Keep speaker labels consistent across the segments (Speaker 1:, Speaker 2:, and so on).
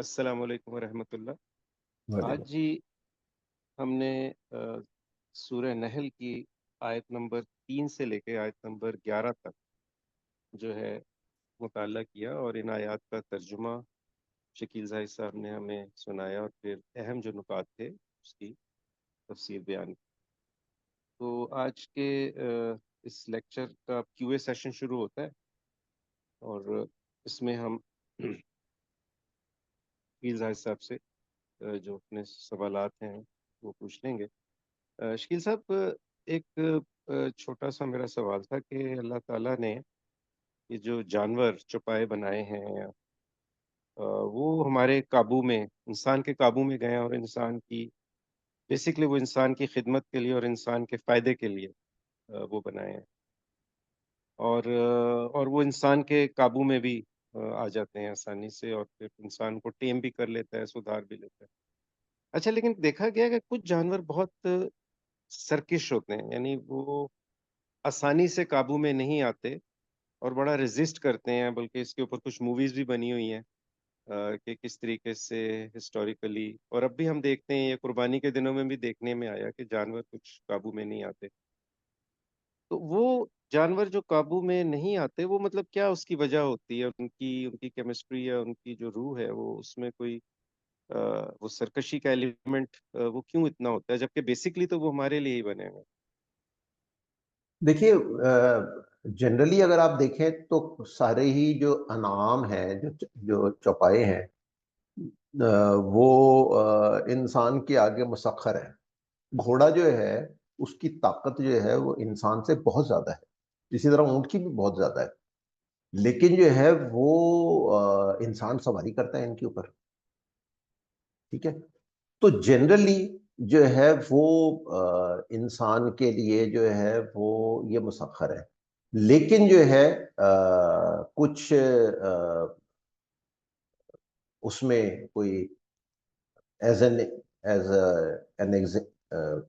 Speaker 1: السلام علیکم ورحمۃ اللہ۔ آج
Speaker 2: وعلیکم
Speaker 1: جی ہم نے سورہ نحل کی آیت نمبر 3 سے لے کے آیت نمبر 11 تک جو ہے مطالعہ کیا، اور ان آیات کا ترجمہ شکیل زاہد صاحب نے ہمیں سنایا، اور پھر اہم جو نکات تھے اس کی تفسیر بیان کی۔ تو آج کے اس لیکچر کا کیو اے سیشن شروع ہوتا ہے، اور اس میں ہم شکیل زاہد صاحب سے جو اپنے سوالات ہیں وہ پوچھ لیں گے۔ شکیل صاحب، ایک چھوٹا سا میرا سوال تھا کہ اللہ تعالیٰ نے یہ جو جانور چوپائے بنائے ہیں وہ ہمارے قابو میں، انسان کے قابو میں گئے ہیں، اور انسان کی بیسکلی وہ انسان کی خدمت کے لیے اور انسان کے فائدے کے لیے وہ بنائے ہیں، اور وہ انسان کے قابو میں بھی آ جاتے ہیں آسانی سے، اور پھر انسان کو ٹیم بھی کر لیتا ہے، سدھار بھی لیتا ہے۔ اچھا، لیکن دیکھا گیا کہ کچھ جانور بہت سرکش ہوتے ہیں، یعنی وہ آسانی سے قابو میں نہیں آتے اور بڑا ریزسٹ کرتے ہیں، بلکہ اس کے اوپر کچھ موویز بھی بنی ہوئی ہیں کہ کس طریقے سے ہسٹوریکلی، اور اب بھی ہم دیکھتے ہیں، یہ قربانی کے دنوں میں بھی دیکھنے میں آیا کہ جانور کچھ قابو میں نہیں آتے۔ تو وہ جانور جو قابو میں نہیں آتے، وہ مطلب کیا اس کی وجہ ہوتی ہے؟ ان کی کیمسٹری یا ان کی جو روح ہے، وہ اس میں کوئی وہ سرکشی کا ایلیمنٹ وہ کیوں اتنا ہوتا ہے، جبکہ بیسکلی تو وہ ہمارے لیے ہی بنے ہوئے
Speaker 2: دیکھیے، جنرلی اگر آپ دیکھیں تو سارے ہی جو انعام ہیں، جو چوپائے ہیں، وہ انسان کے آگے مسخر ہے۔ گھوڑا جو ہے اس کی طاقت جو ہے وہ انسان سے بہت زیادہ ہے، اسی طرح اونٹ کی بھی بہت زیادہ ہے، لیکن جو ہے وہ انسان سواری کرتا ہے ان کے اوپر، ٹھیک ہے۔ تو جنرلی جو ہے وہ انسان کے لیے جو ہے وہ یہ مسخر ہے، لیکن جو ہے کچھ اس میں کوئی ایز این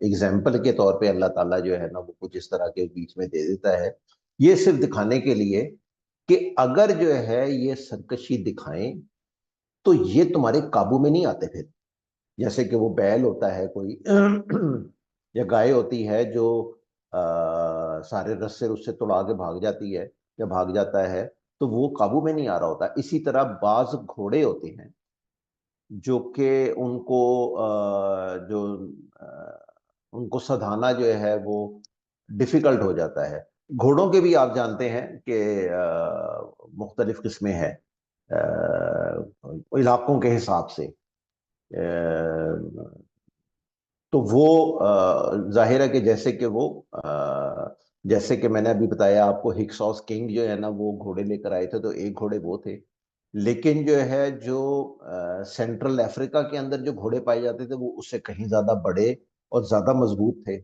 Speaker 2: ایگزامپل کے طور پہ اللہ تعالیٰ جو ہے نا وہ کچھ اس طرح کے بیچ میں دے دیتا ہے، یہ صرف دکھانے کے لیے کہ اگر جو ہے یہ سرکشی دکھائیں تو یہ تمہارے قابو میں نہیں آتے پھر۔ جیسے کہ وہ بیل ہوتا ہے کوئی یا گائے ہوتی ہے جو سارے رسے رسے توڑا کے بھاگ جاتی ہے یا بھاگ جاتا ہے، تو وہ قابو میں نہیں آ رہا ہوتا۔ اسی طرح بعض گھوڑے ہوتے ہیں جو کہ جو ان کو سدھانا جو ہے وہ ڈیفیکلٹ ہو جاتا ہے۔ گھوڑوں کے بھی آپ جانتے ہیں کہ مختلف قسمیں ہیں علاقوں کے حساب سے، تو وہ ظاہر ہے کہ جیسے کہ میں نے ابھی بتایا آپ کو، ہکسوس کنگ جو ہے نا وہ گھوڑے لے کر آئے تھے، تو ایک گھوڑے وہ تھے، لیکن جو ہے جو سینٹرل افریقہ کے اندر جو گھوڑے پائے جاتے تھے وہ اس سے کہیں زیادہ بڑے اور زیادہ مضبوط تھے،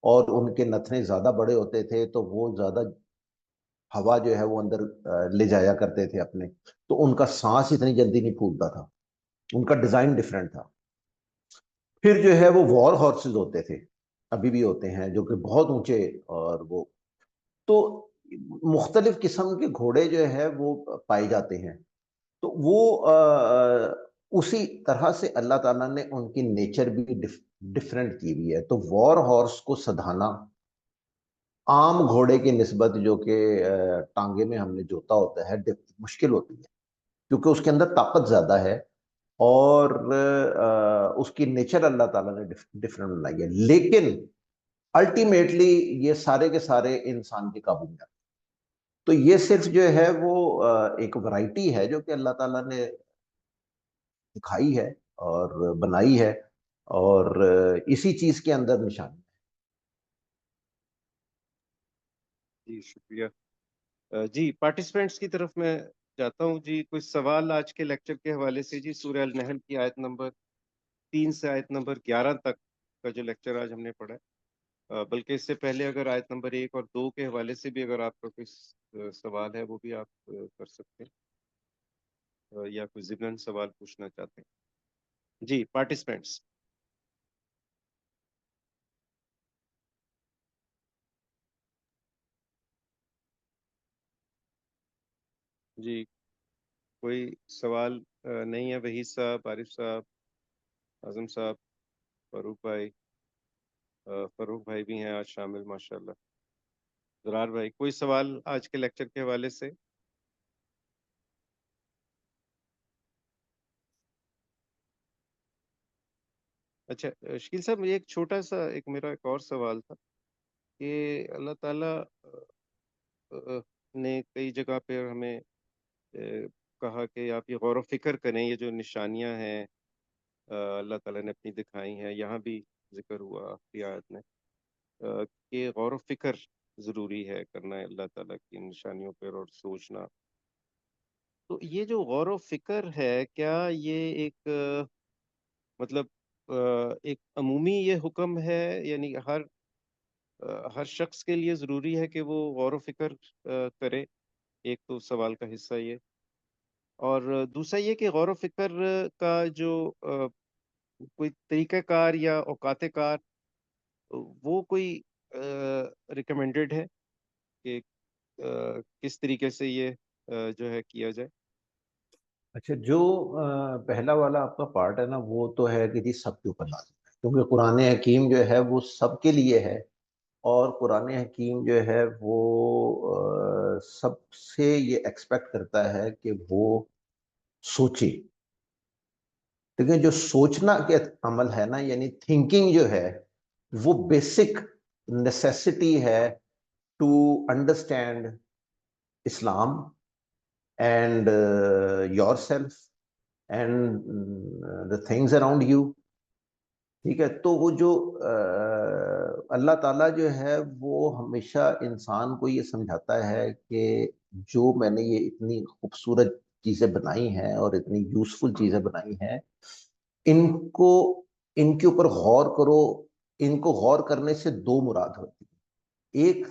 Speaker 2: اور ان کے نتنے زیادہ بڑے ہوتے تھے، تو وہ زیادہ ہوا جو ہے وہ اندر لے جایا کرتے تھے اپنے، تو ان کا سانس اتنی جلدی نہیں پھولتا تھا، ان کا ڈیزائن ڈفرینٹ تھا۔ پھر جو ہے وہ وار ہارسز ہوتے تھے، ابھی بھی ہوتے ہیں، جو کہ بہت اونچے، اور وہ تو مختلف قسم کے گھوڑے جو ہے وہ پائے جاتے ہیں۔ تو وہ اسی طرح سے اللہ تعالیٰ نے ان کی نیچر بھی ڈفرینٹ کی ہوئی ہے۔ تو وار ہارس کو سدھانا عام گھوڑے کی نسبت، جو کہ ٹانگے میں ہم نے جوتا ہوتا ہے، مشکل ہوتی ہے، کیونکہ اس کے اندر طاقت زیادہ ہے، اور اس کی نیچر اللہ تعالیٰ نے ڈفرینٹ بنائی ہے، لیکن الٹیمیٹلی یہ سارے کے سارے انسان کے قابو میں آتے ہیں۔ تو یہ صرف جو ہے وہ ایک ورائٹی ہے جو کہ اللہ تعالیٰ نے دکھائی ہے اور بنائی ہے، اور اسی چیز کے اندر نشانی ہے۔
Speaker 1: جی شکریہ۔ جی پارٹیسپینٹس کی طرف میں جاتا ہوں۔ جی کوئی سوال آج کے لیکچر کے حوالے سے؟ جی سورہ النحل کی آیت نمبر 3 سے آیت نمبر 11 تک کا جو لیکچر آج ہم نے پڑھا ہے، بلکہ اس سے پہلے اگر آیت نمبر 1 اور 2 کے حوالے سے بھی اگر آپ کا کوئی سوال ہے وہ بھی آپ کر سکتے ہیں، یا کوئی ضمن سوال پوچھنا چاہتے ہیں۔ جی پارٹیسپینٹس۔ جی کوئی سوال نہیں ہے؟ وحید صاحب، عارف صاحب، اعظم صاحب، فاروق بھائی بھی ہیں آج شامل ماشاءاللہ، زرار بھائی، کوئی سوال آج کے لیکچر کے حوالے سے؟ اچھا شکیل صاحب، مجھے ایک چھوٹا سا میرا ایک اور سوال تھا کہ اللہ تعالیٰ نے کئی جگہ پہ ہمیں کہا کہ آپ یہ غور و فکر کریں، یہ جو نشانیاں ہیں اللہ تعالیٰ نے اپنی دکھائی ہیں، یہاں بھی ذکر ہوا آخری آیت میں کہ غور و فکر ضروری ہے کرنا ہے اللہ تعالیٰ کی نشانیوں پر اور سوچنا. تو یہ جو غور و فکر ہے، کیا یہ ایک مطلب ایک عمومی یہ حکم ہے، یعنی ہر شخص کے لیے ضروری ہے کہ وہ غور و فکر کرے؟ ایک تو سوال کا حصہ یہ، اور دوسرا یہ کہ غور و فکر کا جو کوئی طریقہ کار یا اوقات کار، وہ کوئی ریکمینڈڈ ہے کہ کس طریقے سے یہ جو ہے کیا جائے؟
Speaker 2: اچھا، جو پہلا والا آپ کا پارٹ ہے نا، وہ تو ہے کہ جی سب کے اوپر لازم ہے، کیونکہ قرآن حکیم جو ہے وہ سب کے لیے ہے، اور قرآن حکیم جو ہے وہ سب سے یہ ایکسپیکٹ کرتا ہے کہ وہ سوچے. لیکن جو سوچنا کے عمل ہے نا، یعنی تھنکنگ جو ہے، وہ بیسک نیسیسٹی ہے to understand Islam and your self and the things around you. ٹھیک ہے، تو وہ جو اللہ تعالیٰ جو ہے وہ ہمیشہ انسان کو یہ سمجھاتا ہے کہ جو میں نے یہ اتنی خوبصورت چیزیں بنائی ہیں اور اتنی یوزفل چیزیں بنائی ہیں، ان کو ان کے اوپر غور کرو. ان کو غور کرنے سے دو مراد ہوتی ہیں. ایک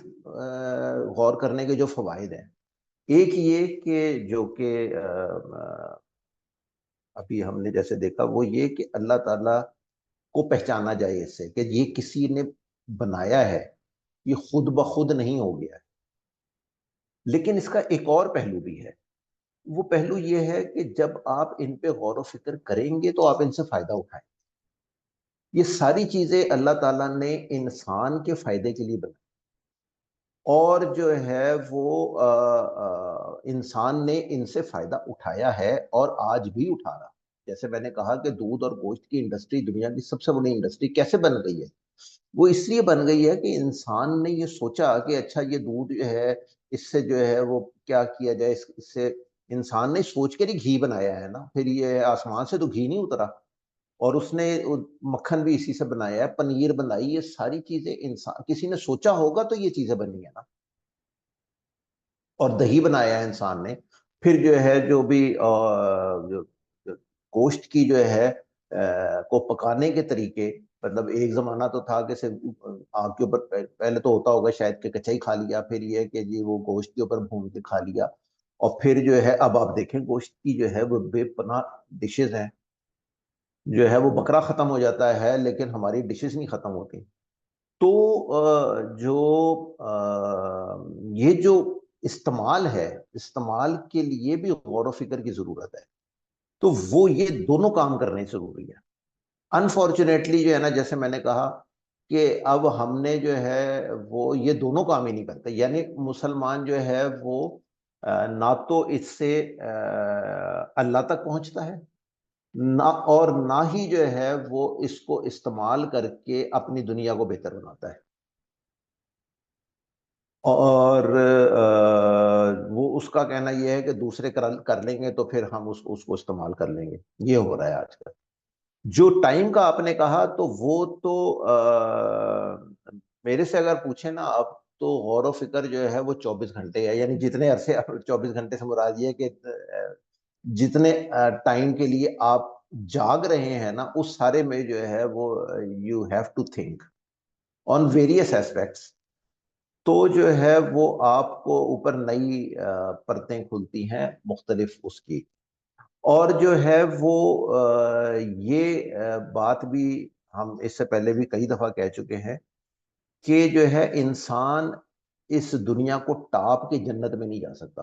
Speaker 2: غور کرنے کے جو فوائد ہیں، ایک یہ کہ جو کہ ابھی ہم نے جیسے دیکھا، وہ یہ کہ اللہ تعالیٰ کو پہچانا جائے اس سے کہ یہ کسی نے بنایا ہے، یہ خود بخود نہیں ہو گیا ہے. لیکن اس کا ایک اور پہلو بھی ہے. وہ پہلو یہ ہے کہ جب آپ ان پہ غور و فکر کریں گے تو آپ ان سے فائدہ اٹھائیں. یہ ساری چیزیں اللہ تعالیٰ نے انسان کے فائدے کے لیے بنائی، اور جو ہے وہ انسان نے ان سے فائدہ اٹھایا ہے اور آج بھی اٹھا رہا. جیسے میں نے کہا کہ دودھ اور گوشت کی انڈسٹری دنیا کی سب سے بڑی انڈسٹری کیسے بن گئی ہے؟ وہ اس لیے بن گئی ہے کہ انسان نے یہ سوچا کہ اچھا یہ دودھ جو ہے، اس سے جو ہے وہ کیا کیا جائے. اس سے انسان نے سوچ کے ہی گھی بنایا ہے نا. پھر یہ آسمان سے تو گھی نہیں اترا، اور اس نے مکھن بھی اسی سے بنایا ہے، پنیر بنائی. یہ ساری چیزیں انسان، کسی نے سوچا ہوگا تو یہ چیزیں بنی ہیں نا. اور دہی بنایا ہے انسان نے. پھر جو ہے جو بھی گوشت کی جو ہے کو پکانے کے طریقے، مطلب ایک زمانہ تو تھا کہ صرف آگ کے اوپر، پہلے تو ہوتا ہوگا شاید کہ کچا ہی کھا لیا، پھر یہ کہ جی وہ گوشت کے اوپر بھون کے کھا لیا. اور پھر جو ہے اب آپ دیکھیں گوشت کی جو ہے وہ بے پناہ ڈشز ہیں. جو ہے وہ بکرا ختم ہو جاتا ہے لیکن ہماری ڈشز نہیں ختم ہوتی. تو جو یہ جو استعمال ہے، استعمال کے لیے بھی غور و فکر کی ضرورت ہے. تو وہ یہ دونوں کام کرنے ضروری ہے. انفارچونیٹلی جو ہے نا، جیسے میں نے کہا کہ اب ہم نے جو ہے وہ یہ دونوں کام ہی نہیں کرتے. یعنی مسلمان جو ہے وہ نہ تو اس سے اللہ تک پہنچتا ہے، نہ اور نہ ہی جو ہے وہ اس کو استعمال کر کے اپنی دنیا کو بہتر بناتا ہے. اور وہ اس کا کہنا یہ ہے کہ دوسرے کر لیں گے تو پھر ہم اس کو استعمال کر لیں گے. یہ ہو رہا ہے آج کل. جو ٹائم کا آپ نے کہا تو وہ تو میرے سے اگر پوچھیں نا، اب تو غور و فکر جو ہے وہ 24 گھنٹے ہے. یعنی جتنے عرصے 24 گھنٹے سے مراد یہ کہ جتنے ٹائم کے لیے آپ جاگ رہے ہیں نا، اس سارے میں جو ہے وہ you have to think on various aspects. تو جو ہے وہ آپ کو اوپر نئی پرتیں کھلتی ہیں مختلف اس کی. اور جو ہے وہ یہ بات بھی ہم اس سے پہلے بھی کئی دفعہ کہہ چکے ہیں کہ جو ہے انسان اس دنیا کو ٹاپ کے جنت میں نہیں جا سکتا.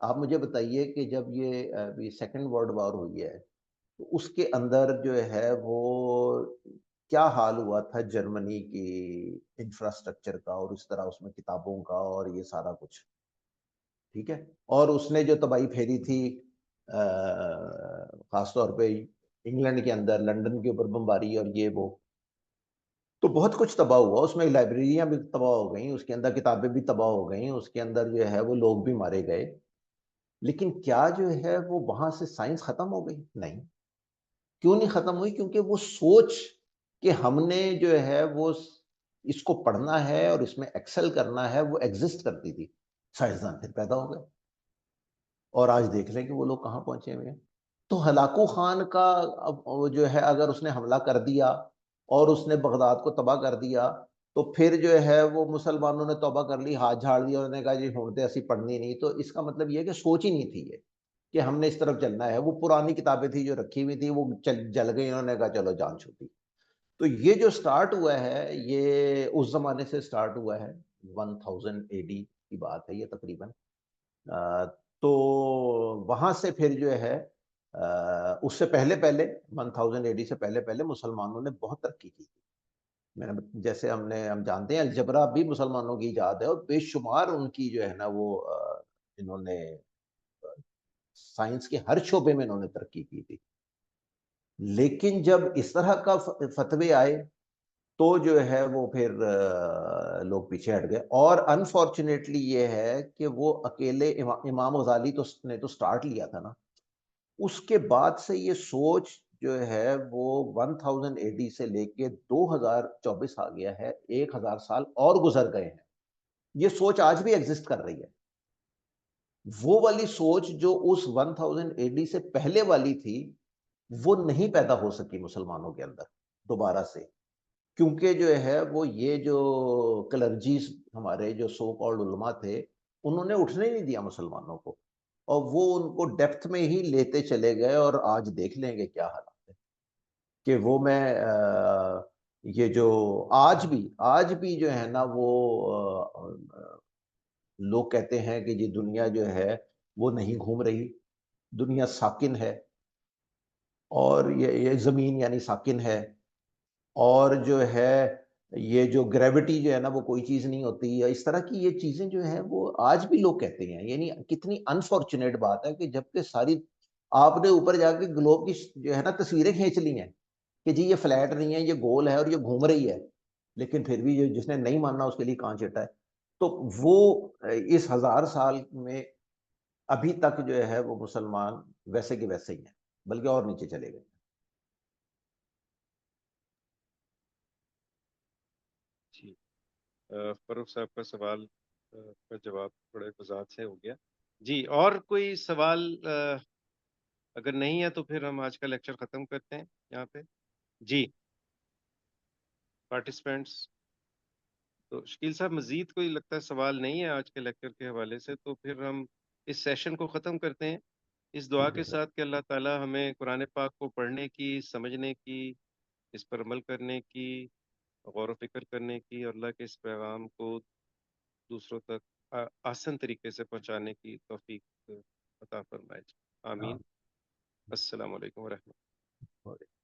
Speaker 2: آپ مجھے بتائیے کہ جب یہ ابھی سیکنڈ ورلڈ وار ہوئی ہے تو اس کے اندر جو ہے وہ کیا حال ہوا تھا جرمنی کی انفراسٹرکچر کا، اور اس طرح اس میں کتابوں کا اور یہ سارا کچھ، ٹھیک ہے، اور اس نے جو تباہی پھیری تھی خاص طور پہ انگلینڈ کے اندر، لندن کے اوپر بمباری اور یہ وہ، تو بہت کچھ تباہ ہوا اس میں، لائبریریاں بھی تباہ ہو گئیں، اس کے اندر کتابیں بھی تباہ ہو گئیں، اس کے اندر جو ہے وہ لوگ بھی مارے گئے، لیکن کیا جو ہے وہ وہاں سے سائنس ختم ہو گئی؟ نہیں. کیوں نہیں ختم ہوئی؟ کیونکہ وہ سوچ کہ ہم نے جو ہے وہ اس کو پڑھنا ہے اور اس میں ایکسل کرنا ہے، وہ ایگزسٹ کرتی تھی. سائنسدان پھر پیدا ہو گئے، اور آج دیکھ لیں کہ وہ لوگ کہاں پہنچے ہوئے ہیں. تو ہلاکو خان کا اب وہ جو ہے اگر اس نے حملہ کر دیا اور اس نے بغداد کو تباہ کر دیا، تو پھر جو ہے وہ مسلمانوں نے توبہ کر لی، ہاتھ جھاڑ دیا، انہوں نے کہا جی ہوں تے ایسی پڑھنی نہیں. تو اس کا مطلب یہ ہے کہ سوچ ہی نہیں تھی یہ کہ ہم نے اس طرف چلنا ہے. وہ پرانی کتابیں تھی جو رکھی ہوئی تھی، وہ جل گئی، انہوں نے کہا چلو جان چھوٹی. تو یہ جو سٹارٹ ہوا ہے یہ اس زمانے سے سٹارٹ ہوا ہے، 1000 اے ڈی کی بات ہے یہ تقریباً. تو وہاں سے پھر جو ہے اس سے پہلے 1000 اے ڈی سے پہلے مسلمانوں نے بہت ترقی کی. جیسے ہم جانتے ہیں الجبرا بھی مسلمانوں کی ایجاد ہے، اور بے شمار ان کی جو ہے نا وہ انہوں نے سائنس کے ہر شعبے میں انہوں نے ترقی کی تھی. لیکن جب اس طرح کا فتوے آئے تو جو ہے وہ پھر لوگ پیچھے ہٹ گئے. اور انفارچونیٹلی یہ ہے کہ وہ اکیلے امام غزالی نے تو سٹارٹ لیا تھا نا، اس کے بعد سے یہ سوچ جو ہے وہ 1000 اے ڈی سے لے کے 2024 آ گیا ہے، 1000 سال اور گزر گئے ہیں. یہ سوچ آج بھی ایگزسٹ کر رہی ہے. وہ والی سوچ جو اس 1000 اے ڈی سے پہلے والی تھی وہ نہیں پیدا ہو سکی مسلمانوں کے اندر دوبارہ سے، کیونکہ جو ہے وہ یہ جو کلرجیز ہمارے جو سو کالڈ علماء تھے انہوں نے اٹھنے نہیں دیا مسلمانوں کو، اور وہ ان کو ڈیپتھ میں ہی لیتے چلے گئے. اور آج دیکھ لیں گے کیا حالات ہے کہ وہ میں یہ جو آج بھی جو ہے نا وہ لوگ کہتے ہیں کہ یہ دنیا جو ہے وہ نہیں گھوم رہی، دنیا ساکن ہے، اور یہ زمین یعنی ساکن ہے، اور جو ہے یہ جو گریوٹی جو ہے نا وہ کوئی چیز نہیں ہوتی. اس طرح کی یہ چیزیں جو ہیں وہ آج بھی لوگ کہتے ہیں. یعنی کتنی انفارچونیٹ بات ہے کہ جبکہ ساری آپ نے اوپر جا کے گلوب کی جو ہے نا تصویریں کھینچ لی ہیں کہ جی یہ فلیٹ نہیں ہے، یہ گول ہے اور یہ گھوم رہی ہے، لیکن پھر بھی جس نے نہیں ماننا اس کے لیے کان چٹا ہے. تو وہ اس 1000 سال میں ابھی تک جو ہے وہ مسلمان ویسے کے ویسے ہی ہیں، بلکہ اور نیچے چلے گئے.
Speaker 1: جی فاروق صاحب کا سوال کا جواب بڑے وضاحت سے ہو گیا. جی اور کوئی سوال اگر نہیں ہے تو پھر ہم آج کا لیکچر ختم کرتے ہیں یہاں پہ. جی پارٹیسپینٹس، تو شکیل صاحب مزید کوئی لگتا ہے سوال نہیں ہے آج کے لیکچر کے حوالے سے، تو پھر ہم اس سیشن کو ختم کرتے ہیں اس دعا
Speaker 2: ٹھیک ہے
Speaker 1: کے
Speaker 2: سر.
Speaker 1: ساتھ کہ اللہ تعالی ہمیں قرآن پاک کو پڑھنے کی، سمجھنے کی، اس پر عمل کرنے کی، غور و فکر کرنے کی، اور اللہ کے اس پیغام کو دوسروں تک آسان طریقے سے پہنچانے کی توفیق عطا فرمائے. آمین.
Speaker 2: ہاں.
Speaker 1: السلام علیکم ورحمۃ اللہ.